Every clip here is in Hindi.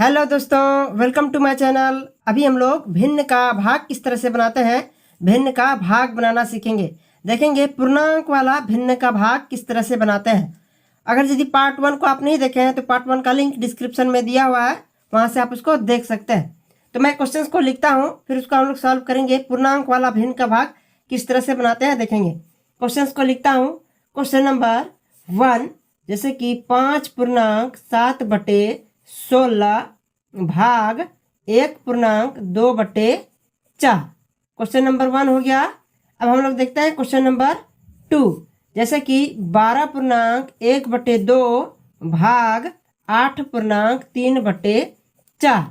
हेलो दोस्तों, वेलकम टू माय चैनल। अभी हम लोग भिन्न का भाग किस तरह से बनाते हैं, भिन्न का भाग बनाना सीखेंगे। देखेंगे पूर्णांक वाला भिन्न का भाग किस तरह से बनाते हैं। अगर यदि पार्ट 1 को आप नहीं देखे हैं तो पार्ट 1 का लिंक डिस्क्रिप्शन में दिया हुआ है, वहां से आप उसको देख सकते हैं। तो मैं क्वेश्चंस को लिखता हूँ, फिर उसको हम लोग सॉल्व करेंगे। पूर्णांक वाला भिन्न का भाग किस तरह से बनाते हैं देखेंगे। क्वेश्चंस को लिखता हूँ। क्वेश्चन नंबर 1, जैसे कि 5.7/16 भाग 1.2/4। क्वेश्चन नंबर 1 हो गया। अब हम लोग देखते हैं क्वेश्चन नंबर 2, जैसे कि 12.1/2 भाग 8.3/4।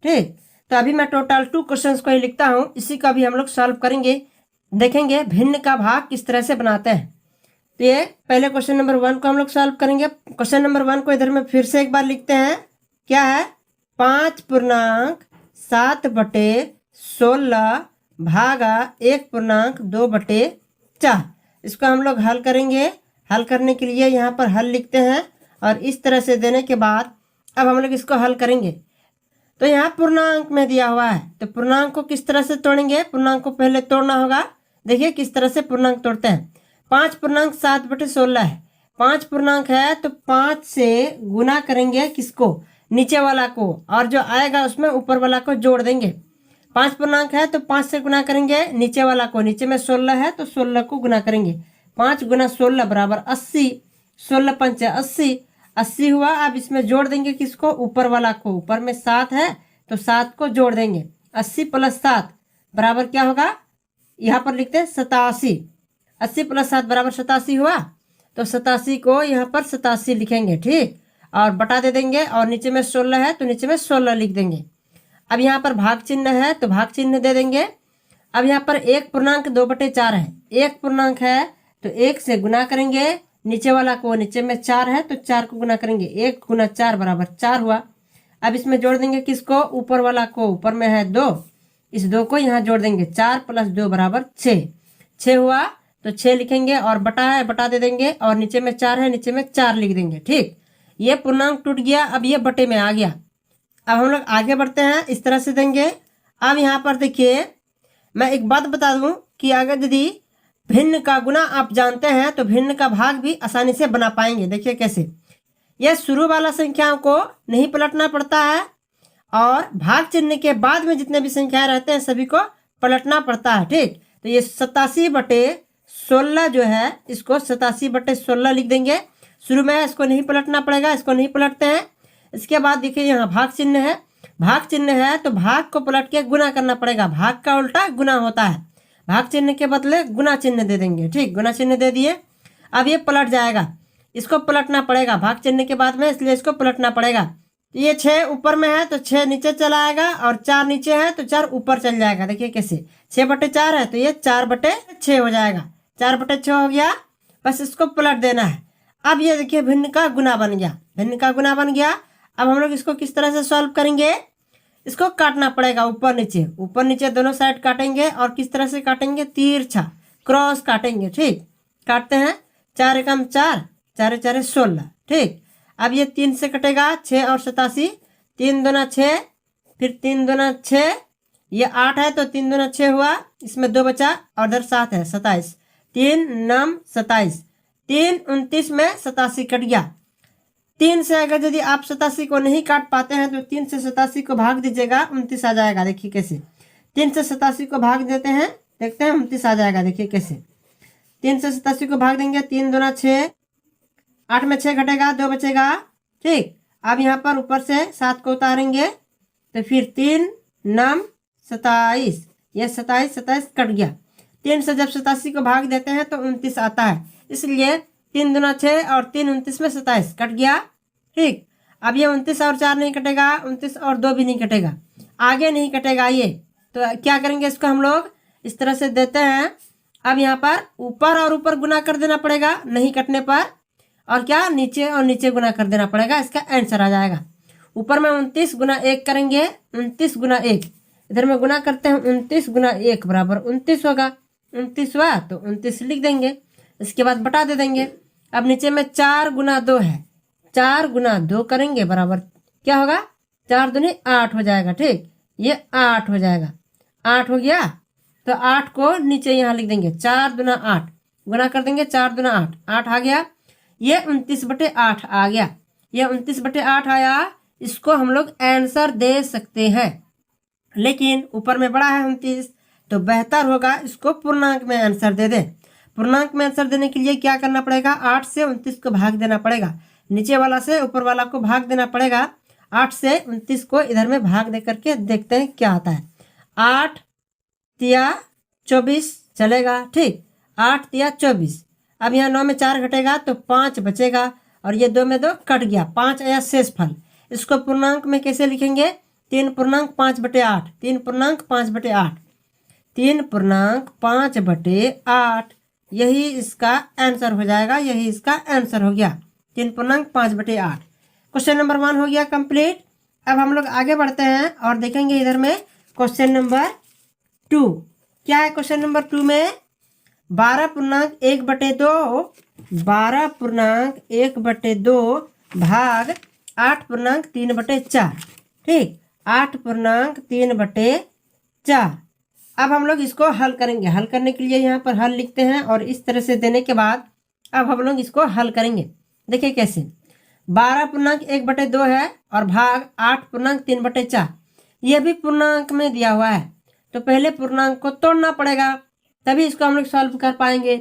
ठीक, तो अभी मैं टोटल 2 क्वेश्चंस को ही लिखता हूँ, इसी का भी हम लोग सॉल्व करेंगे। देखेंगे भिन्न का भाग किस तरह से बनाते हैं। तो ये पहले क्वेश्चन नंबर 1 को हम लोग सॉल्व करेंगे। क्वेश्चन नंबर 1 को इधर में फिर से एक बार लिखते हैं। क्या है? 5.7/16 भागा 1.2/4। इसको हम लोग हल करेंगे। हल करने के लिए यहाँ पर हल लिखते हैं और इस तरह से देने के बाद अब हम लोग इसको हल करेंगे। तो यहाँ पूर्णांक में दिया हुआ है, तो पूर्णांक को किस तरह से तोड़ेंगे। पूर्णांक को पहले तोड़ना होगा। देखिए किस तरह से पूर्णांक तोड़ते हैं। 5.7/16 है। 5 पूर्णांक है तो 5 से गुना करेंगे किसको, नीचे वाला को, और जो आएगा उसमें ऊपर वाला को जोड़ देंगे। 5 पूर्णांक है तो 5 से गुना करेंगे नीचे वाला को, नीचे में 16 है तो 16 को गुना करेंगे। 5 गुना 16 बराबर 80। 16 पंचे 80, 80 हुआ। अब इसमें जोड़ देंगे किसको, ऊपर वाला को। ऊपर में 7 है तो 7 को जोड़ देंगे। 80 + 7 बराबर क्या होगा, यहाँ पर लिखते हैं 87। 80 + 7 बराबर 87 हुआ, तो 87 को यहाँ पर 87 लिखेंगे। ठीक, और बटा दे देंगे, और नीचे में 16 है तो नीचे में 16 लिख देंगे। अब यहाँ पर भाग चिन्ह है तो भाग चिन्ह दे देंगे। अब यहाँ पर 1.2/4 है। 1 पूर्णांक है तो 1 से गुना करेंगे नीचे वाला को, नीचे में 4 है तो 4 को गुना करेंगे। 1 गुना 4 बराबर 4 हुआ। अब इसमें जोड़ देंगे किसको, ऊपर वाला को। ऊपर में है 2, इस 2 को यहाँ जोड़ देंगे। 4 + 2 बराबर 6। 6 हुआ तो 6 लिखेंगे, और बटा है बटा दे देंगे, और नीचे में 4 है नीचे में 4 लिख देंगे। ठीक, ये पूर्णांक टूट गया। अब ये बटे में आ गया। अब हम लोग आगे बढ़ते हैं, इस तरह से देंगे। अब यहाँ पर देखिए, मैं एक बात बता दूं कि अगर यदि भिन्न का गुना आप जानते हैं तो भिन्न का भाग भी आसानी से बना पाएंगे। देखिए कैसे, यह शुरू वाला संख्याओं को नहीं पलटना पड़ता है, और भाग चिन्ह के बाद में जितने भी संख्याएं रहते हैं सभी को पलटना पड़ता है। ठीक, तो ये 87/16 जो है, इसको 87/16 लिख देंगे। शुरू में इसको नहीं पलटना पड़ेगा, इसको नहीं पलटते हैं। इसके बाद देखिए यहाँ भाग चिन्ह है। भाग चिन्ह है तो भाग को पलट के गुना करना पड़ेगा। भाग का उल्टा गुना होता है। भाग चिन्ह के बदले गुना चिन्ह दे देंगे। ठीक, गुना चिन्ह दे दिए। अब ये पलट जाएगा, इसको पलटना पड़ेगा भाग चिन्ह के बाद में, इसलिए इसको पलटना पड़ेगा। ये 6 ऊपर में है तो 6 नीचे चला आएगा, और 4 नीचे है तो 4 ऊपर चल जाएगा। देखिए कैसे, 6/4 है तो ये 4/6 हो जाएगा। 4/6 हो गया, बस इसको पलट देना है। अब ये देखिए भिन्न का गुना बन गया। भिन्न का गुना बन गया। अब हम लोग इसको किस तरह से सॉल्व करेंगे, इसको काटना पड़ेगा ऊपर नीचे। ऊपर नीचे दोनों साइड काटेंगे, और किस तरह से काटेंगे, तिरछा क्रॉस काटेंगे। ठीक, काटते हैं। 4 एकम 4, 4 4 16। ठीक, अब ये 3 से कटेगा, 6 और 87। 3 दूना 6, फिर 3 दूना 6, ये 8 है तो 3 दूना 6 हुआ। इसमें 2 बचा, और इधर 7 है, 27। 3 9 27। 3 29 में 87 कट गया। 3 से अगर यदि आप 87 को नहीं काट पाते हैं तो 3 से 87 को भाग दीजिएगा, 29 आ जाएगा। देखिए कैसे, 3 से 87 को भाग देते हैं, देखते हैं 29 आ जाएगा। देखिए कैसे, 3 से 87 को भाग देंगे। 3 दूना 6, 8 में 6 घटेगा, 2 बचेगा। ठीक, अब यहाँ पर ऊपर से 7 को उतारेंगे, तो फिर 3 9 27, यह 27 27 कट गया। 3 से जब 87 को भाग देते हैं तो 29 आता है, इसलिए 3 दूना 6 और 3 29 में 27 कट गया। ठीक, अब ये 29 और 4 नहीं कटेगा, 29 और 2 भी नहीं कटेगा, आगे नहीं कटेगा ये। तो क्या करेंगे, इसको हम लोग इस तरह से देते हैं। अब यहाँ पर ऊपर और ऊपर गुना कर देना पड़ेगा नहीं कटने पर, और क्या, नीचे और नीचे गुना कर देना पड़ेगा। इसका आंसर आ जाएगा। ऊपर में 29 गुना 1 करेंगे, 29 गुना 1, इधर में गुना करते हैं। 29 गुना 1 बराबर 29 होगा। 29 हुआ तो 29 लिख देंगे। इसके बाद बटा दे देंगे। अब नीचे में 4 गुना 2 है, 4 गुना 2 करेंगे बराबर क्या होगा, 4 दूनी 8 हो जाएगा। ठीक, ये 8 हो जाएगा। 8 हो गया तो 8 को नीचे यहाँ लिख देंगे। 4 दूना 8 गुना कर देंगे। 4 दूना 8, 8 आ गया। ये 29/8 आ गया। ये 29/8 आया। इसको हम लोग आंसर दे सकते हैं, लेकिन ऊपर में बड़ा है 29, तो बेहतर होगा इसको पूर्णांक में आंसर दे दें। पूर्णांक में आंसर देने के लिए क्या करना पड़ेगा? 8 से 29 को भाग देना पड़ेगा। नीचे वाला से ऊपर वाला को भाग देना पड़ेगा। 8 से 29 को इधर में भाग दे करके देखते हैं क्या आता है। 8 तिया 24 चलेगा। ठीक, 8 तिया 24। अब यहाँ 9 में 4 घटेगा तो 5 बचेगा, और ये 2 में 2 कट गया। 5 आया शेषफल। इसको पूर्णांक में कैसे लिखेंगे? 3 पूर्णांक 5/8। 3 पूर्णांक 5/8। 3 पूर्णांक 5/8 यही इसका आंसर हो जाएगा। यही इसका आंसर हो गया, 3 पूर्णांक 5/8। क्वेश्चन नंबर 1 हो गया कंप्लीट। अब हम लोग आगे बढ़ते हैं और देखेंगे इधर में क्वेश्चन नंबर 2। क्या है क्वेश्चन नंबर 2 में? 12 पूर्णांक 1/2 12 पूर्णांक 1/2 भाग 8 पूर्णांक 3/4। ठीक, 8 पूर्णांक 3/4। अब हम लोग इसको हल करेंगे। हल करने के लिए यहाँ पर हल लिखते हैं, और इस तरह से देने के बाद अब हम लोग इसको हल करेंगे। देखिए कैसे। 12 पूर्णांक 1/2 है और भाग 8 पूर्णांक 3/4। यह भी पूर्णांक में दिया हुआ है, तो पहले पूर्णांक को तोड़ना पड़ेगा, तभी इसको हम लोग सॉल्व कर पाएंगे।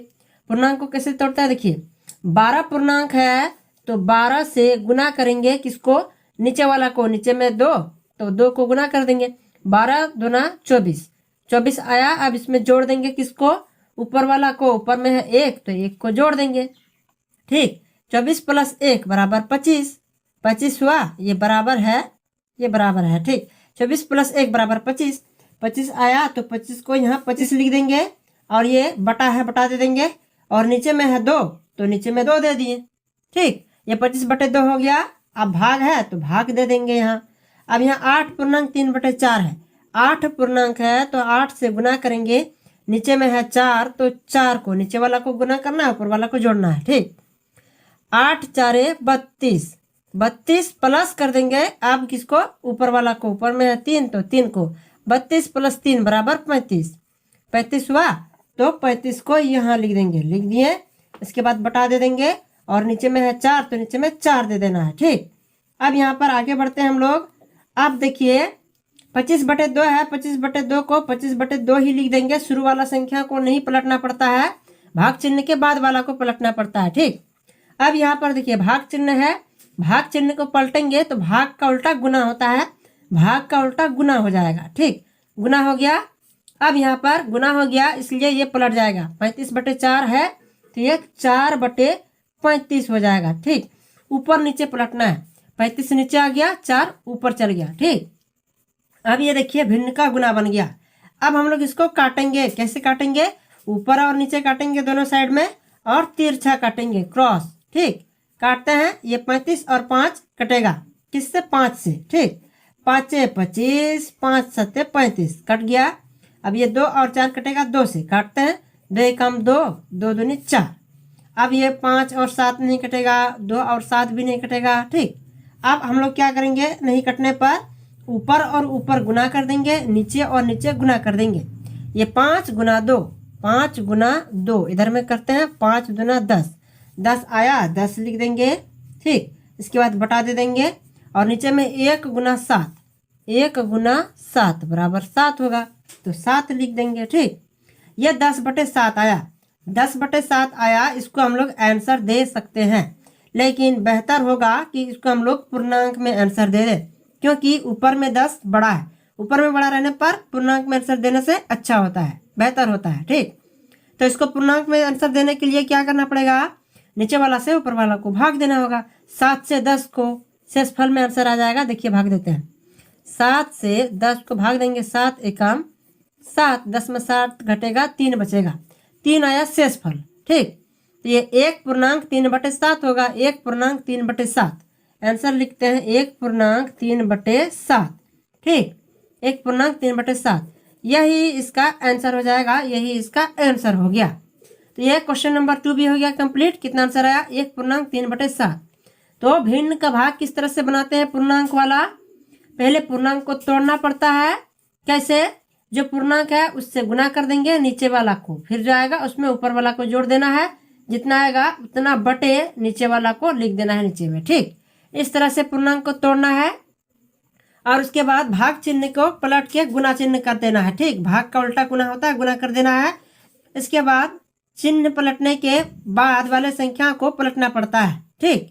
पूर्णांक को कैसे तोड़ता है? देखिए, 12 पूर्णांक है तो 12 से गुना करेंगे किसको? नीचे वाला को। नीचे में 2, तो 2 को गुना कर देंगे। 12 दूना 24, 24 आया। अब इसमें जोड़ देंगे किसको? ऊपर वाला को। ऊपर में है 1, तो 1 को जोड़ देंगे। ठीक, 24 + 1 = 25। 25 हुआ, ये बराबर है, ये बराबर है। ठीक, 24 + 1 = 25। 25 आया तो 25 को यहाँ 25 लिख देंगे, और ये बटा है, बटा दे देंगे। और नीचे में है 2, तो नीचे में 2 दे दिए। ठीक, ये 25/2 हो गया। अब भाग है तो भाग दे देंगे यहाँ। अब यहाँ 8 पूर्णांक 3/4 है। 8 पूर्णांक है तो 8 से गुना करेंगे। नीचे में है 4, तो 4 को नीचे वाला को गुना करना है, ऊपर वाला को जोड़ना है। ठीक, 8 × 4 = 32। 32 प्लस कर देंगे अब किसको? ऊपर वाला को। ऊपर में है 3, तो 3 को। 32 + 3 = 35। 35 हुआ तो 35 को यहाँ लिख देंगे। लिख दिए। इसके बाद बटा दे देंगे, और नीचे में है 4, तो नीचे में 4 दे देना है। ठीक, अब यहाँ पर आगे बढ़ते हैं हम लोग। अब देखिए 25/2 है। 25/2 को 25/2 ही लिख देंगे। शुरू वाला संख्या को नहीं पलटना पड़ता है, भाग चिन्ह के बाद वाला को पलटना पड़ता है। ठीक, अब यहाँ पर देखिए भाग चिन्ह है। भाग चिन्ह को पलटेंगे तो भाग का उल्टा गुना होता है। भाग का उल्टा गुना हो जाएगा। ठीक, गुना हो गया। अब यहाँ पर गुना हो गया, इसलिए ये पलट जाएगा। 35/4 है तो ये 4/35 हो जाएगा। ठीक, ऊपर नीचे पलटना है। 35 नीचे आ गया, 4 ऊपर चल गया। ठीक, अब ये देखिए भिन्न का गुना बन गया। अब हम लोग इसको काटेंगे। कैसे काटेंगे? ऊपर और नीचे काटेंगे दोनों साइड में, और तिरछा काटेंगे, क्रॉस। ठीक, काटते हैं। ये 35 और 5 कटेगा किससे? 5 से। ठीक, 5 × 25, 5 × 7 = 35 कट गया। अब ये 2 और 4 कटेगा, 2 से काटते हैं। 2 × 2, 2 दूनी 4। अब ये 5 और 7 नहीं कटेगा, 2 और 7 भी नहीं कटेगा। ठीक, अब हम लोग क्या करेंगे? नहीं कटने पर ऊपर और ऊपर गुना कर देंगे, नीचे और नीचे गुना कर देंगे। ये 5 × 2, 5 × 2 इधर में करते हैं। 5 दूना 10, 10 आया, 10 लिख देंगे। ठीक, इसके बाद बटा दे देंगे, और नीचे में 1 × 7, 1 × 7 = 7 होगा, तो 7 लिख देंगे। ठीक, ये 10/7 आया। 10/7 आया, इसको हम लोग आंसर दे सकते हैं, लेकिन बेहतर होगा कि इसको हम लोग पूर्णांक में आंसर दे दें, क्योंकि ऊपर में 10 बड़ा है। ऊपर में बड़ा रहने पर पूर्णांक में आंसर देने से अच्छा होता है, बेहतर होता है। ठीक, तो इसको पूर्णांक में आंसर देने के लिए क्या करना पड़ेगा? नीचे वाला से ऊपर वाला को भाग देना होगा। 7 से 10 को शेषफल में आंसर आ जाएगा। देखिए भाग देते हैं। 7 से 10 को भाग देंगे। 7 एकम 7, 10 में 7 घटेगा, 3 बचेगा। 3 आया शेषफल। ठीक, तो ये 1.3/7 होगा। 1.3/7 आंसर लिखते हैं। 1.3/7। ठीक, 1.3/7 यही इसका आंसर हो जाएगा। यही इसका आंसर हो गया। तो ये क्वेश्चन नंबर 2 भी हो गया कंप्लीट। कितना आंसर आया? 1.3/7। तो भिन्न का भाग किस तरह से बनाते हैं पूर्णांक वाला? पहले पूर्णांक को तोड़ना पड़ता है। कैसे? जो पूर्णांक है उससे गुना कर देंगे नीचे वाला को, फिर जो आएगा उसमें ऊपर वाला को जोड़ देना है, जितना आएगा उतना बटे नीचे वाला को लिख देना है नीचे में। ठीक, इस तरह से पूर्णांक को तोड़ना है। और उसके बाद भाग चिन्ह को पलट के गुना चिन्ह कर देना है। ठीक, भाग का उल्टा गुना होता है, गुना कर देना है। इसके बाद चिन्ह पलटने के बाद वाले संख्या को पलटना पड़ता है। ठीक,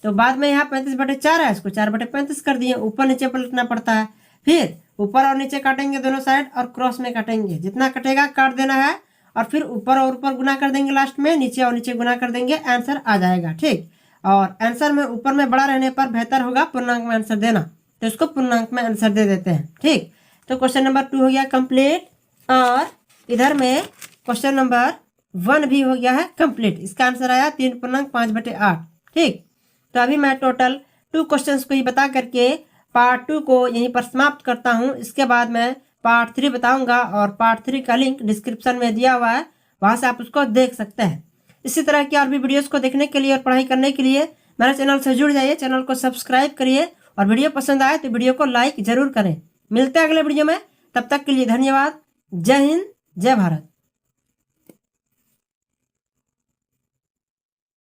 तो बाद में यहाँ 35/4 है, इसको 4/35 कर दिए, ऊपर नीचे पलटना पड़ता है। फिर ऊपर और नीचे काटेंगे दोनों साइड और क्रॉस में काटेंगे, जितना कटेगा काट देना है और फिर ऊपर और ऊपर गुना कर देंगे, लास्ट में नीचे और नीचे गुना कर देंगे, आंसर आ जाएगा। ठीक, और आंसर में ऊपर में बड़ा रहने पर बेहतर होगा पूर्णांक में आंसर देना, तो इसको पूर्णांक में आंसर दे देते हैं। ठीक, तो क्वेश्चन नंबर 2 हो गया कंप्लीट और इधर में क्वेश्चन नंबर 1 भी हो गया है कंप्लीट। इसका आंसर आया 3.5/8। ठीक, तो अभी मैं टोटल 2 क्वेश्चंस को ही बता करके पार्ट 2 को यहीं पर समाप्त करता हूं। इसके बाद मैं पार्ट 3 बताऊंगा और पार्ट 3 का लिंक डिस्क्रिप्शन में दिया हुआ है, वहां से आप उसको देख सकते हैं। इसी तरह की और भी वीडियोस को देखने के लिए और पढ़ाई करने के लिए मेरे चैनल से जुड़ जाइए, चैनल को सब्सक्राइब करिए और वीडियो पसंद आए तो वीडियो को लाइक जरूर करें। मिलते हैं अगले वीडियो में, तब तक के लिए धन्यवाद। जय हिंद, जय भारत।